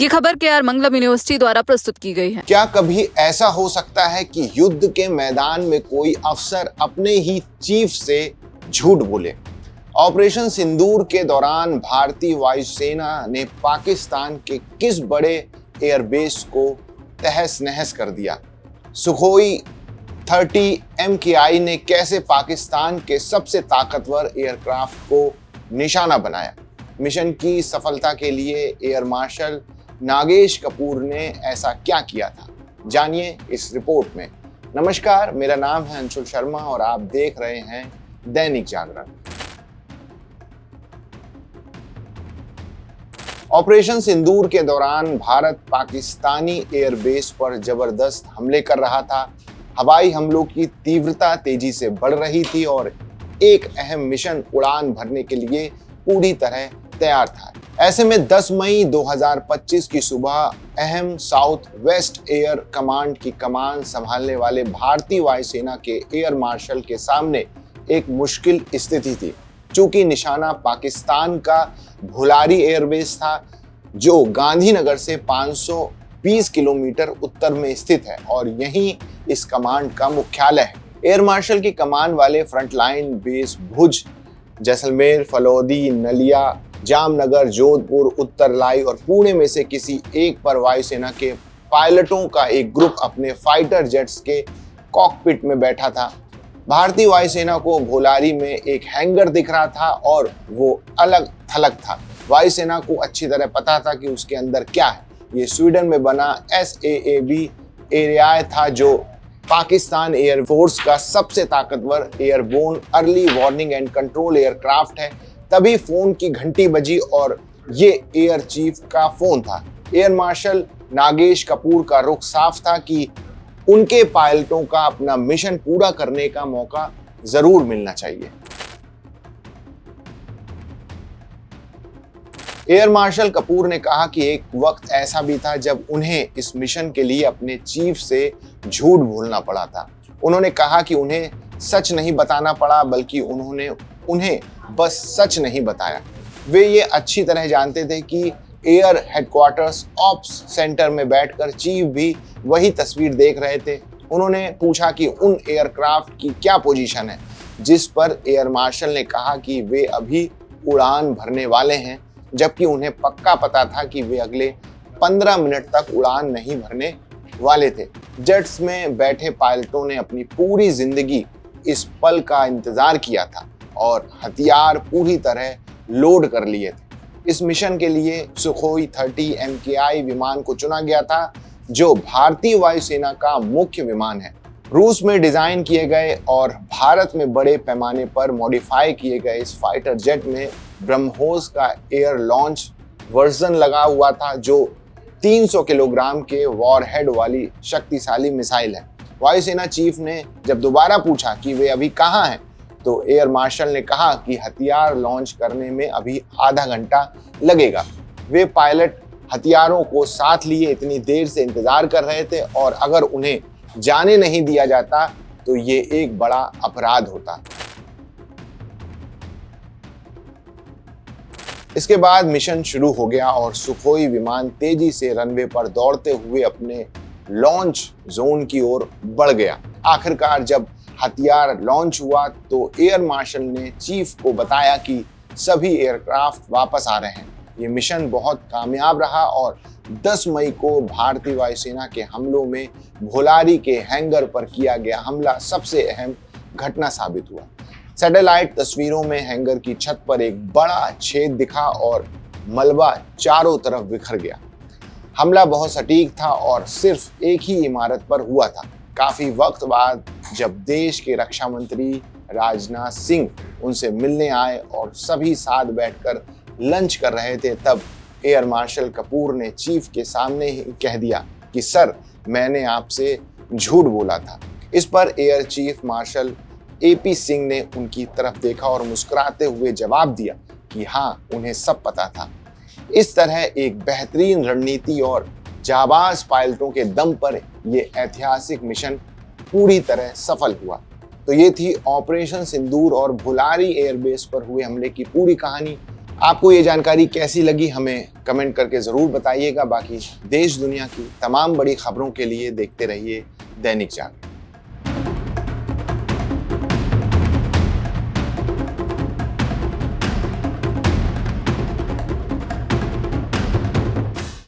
ये खबर KR मंगलम university द्वारा प्रस्तुत की गई है। क्या कभी ऐसा हो सकता है कि युद्ध के मैदान में कोई अफसर अपने ही चीफ से झूठ बोले? ऑपरेशन सिंदूर के दौरान भारतीय वायुसेना ने पाकिस्तान के किस बड़े एयरबेस को तहस नहस कर दिया? सुखोई 30 MKI ने कैसे पाकिस्तान के सबसे ताकतवर एयरक्राफ्ट को निशाना बनाया? मिशन की सफलता के लिए एयर मार्शल नागेश कपूर ने ऐसा क्या किया था? जानिए इस रिपोर्ट में। नमस्कार, मेरा नाम है अंशुल शर्मा और आप देख रहे हैं दैनिक जागरण। ऑपरेशन सिंदूर के दौरान भारत पाकिस्तानी एयरबेस पर जबरदस्त हमले कर रहा था। हवाई हमलों की तीव्रता तेजी से बढ़ रही थी और एक अहम मिशन उड़ान भरने के लिए पूरी तरह तैयार था। ऐसे में 10 मई 2025 की सुबह अहम साउथ वेस्ट एयर कमांड की कमान संभालने वाले भारतीय वायुसेना के एयर मार्शल के सामने एक मुश्किल स्थिति थी। चूंकि निशाना पाकिस्तान का भुलारी एयरबेस था, जो गांधीनगर से 520 किलोमीटर उत्तर में स्थित है और यहीं इस कमांड का मुख्यालय है। एयर मार्शल की कमान वाले फ्रंटलाइन बेस भुज, जैसलमेर, फलौदी, नलिया, जामनगर, जोधपुर, उत्तरलाई और पुणे में से किसी एक पर वायुसेना के पायलटों का एक ग्रुप अपने फाइटर जेट्स के कॉकपिट में बैठा था। भारतीय वायुसेना को भोलारी में एक हैंगर दिख रहा था और वो अलग थलग था। वायुसेना को अच्छी तरह पता था कि उसके अंदर क्या है। ये स्वीडन में बना SAAB एरिया था, जो पाकिस्तान एयरफोर्स का सबसे ताकतवर airborne early warning and control aircraft है। तभी फोन की घंटी बजी और ये एयर चीफ का फोन था। एयर मार्शल नागेश कपूर का रुख साफ था कि उनके पायलटों का अपना मिशन पूरा करने का मौका जरूर मिलना चाहिए। एयर मार्शल कपूर ने कहा कि एक वक्त ऐसा भी था जब उन्हें इस मिशन के लिए अपने चीफ से झूठ बोलना पड़ा था। उन्होंने कहा कि उन्हें सच नहीं बताना पड़ा, बल्कि उन्होंने उन्हें बस सच नहीं बताया। वे ये अच्छी तरह जानते थे कि एयर हेडक्वार्टर्स ऑप्स सेंटर में बैठकर चीफ भी वही तस्वीर देख रहे थे। उन्होंने पूछा कि उन एयरक्राफ्ट की क्या पोजीशन है, जिस पर एयर मार्शल ने कहा कि वे अभी उड़ान भरने वाले हैं, जबकि उन्हें पक्का पता था कि वे अगले 15 मिनट तक उड़ान नहीं भरने वाले थे। जेट्स में बैठे पायलटों ने अपनी पूरी जिंदगी इस पल का इंतजार किया था और हथियार पूरी तरह लोड कर लिए थे। इस मिशन के लिए सुखोई 30 MKI विमान को चुना गया था, जो भारतीय वायुसेना का मुख्य विमान है। रूस में डिजाइन किए गए और भारत में बड़े पैमाने पर मॉडिफाई किए गए इस फाइटर जेट में ब्रह्मोस का एयर लॉन्च वर्जन लगा हुआ था, जो 300 किलोग्राम के वॉरहेड वाली शक्तिशाली मिसाइल है। वायुसेना चीफ ने जब दोबारा पूछा कि वे अभी कहाँ हैं, तो एयर मार्शल ने कहा कि हथियार लॉन्च करने में अभी आधा घंटा लगेगा। वे पायलट हथियारों को साथ लिए इतनी देर से इंतजार कर रहे थे और अगर उन्हें जाने नहीं दिया जाता तो ये एक बड़ा अपराध होता। इसके बाद मिशन शुरू हो गया और सुखोई विमान तेजी से रनवे पर दौड़ते हुए अपने लॉन्च जोन की ओर बढ़ गया। आखिरकार जब हथियार लॉन्च हुआ तो एयर मार्शल ने चीफ को बताया कि सभी एयरक्राफ्ट वापस आ रहे हैं। ये मिशन बहुत कामयाब रहा और 10 मई को भारतीय वायुसेना के हमलों में भोलारी के हैंगर पर किया गया हमला सबसे अहम घटना साबित हुआ। सैटेलाइट तस्वीरों में हैंगर की छत पर एक बड़ा छेद दिखा और मलबा चारों तरफ बिखर गया। हमला बहुत सटीक था और सिर्फ एक ही इमारत पर हुआ था। काफी वक्त बाद जब देश के रक्षा मंत्री राजनाथ सिंह उनसे मिलने आए और सभी साथ बैठकर लंच कर रहे थे, तब एयर मार्शल कपूर ने चीफ के सामने ही कह दिया कि सर, मैंने आपसे झूठ बोला था। इस पर air chief marshal AP Singh ने उनकी तरफ देखा और मुस्कुराते हुए जवाब दिया कि हाँ, उन्हें सब पता था। इस तरह एक बेहतरीन रणनीति और जाबाज पायलटों के दम पर यह ऐतिहासिक मिशन पूरी तरह सफल हुआ। तो ये थी ऑपरेशन सिंदूर और भुलारी एयरबेस पर हुए हमले की पूरी कहानी। आपको ये जानकारी कैसी लगी हमें कमेंट करके ज़रूर बताइएगा। बाकी देश दुनिया की तमाम बड़ी खबरों के लिए देखते रहिए दैनिक जागरण।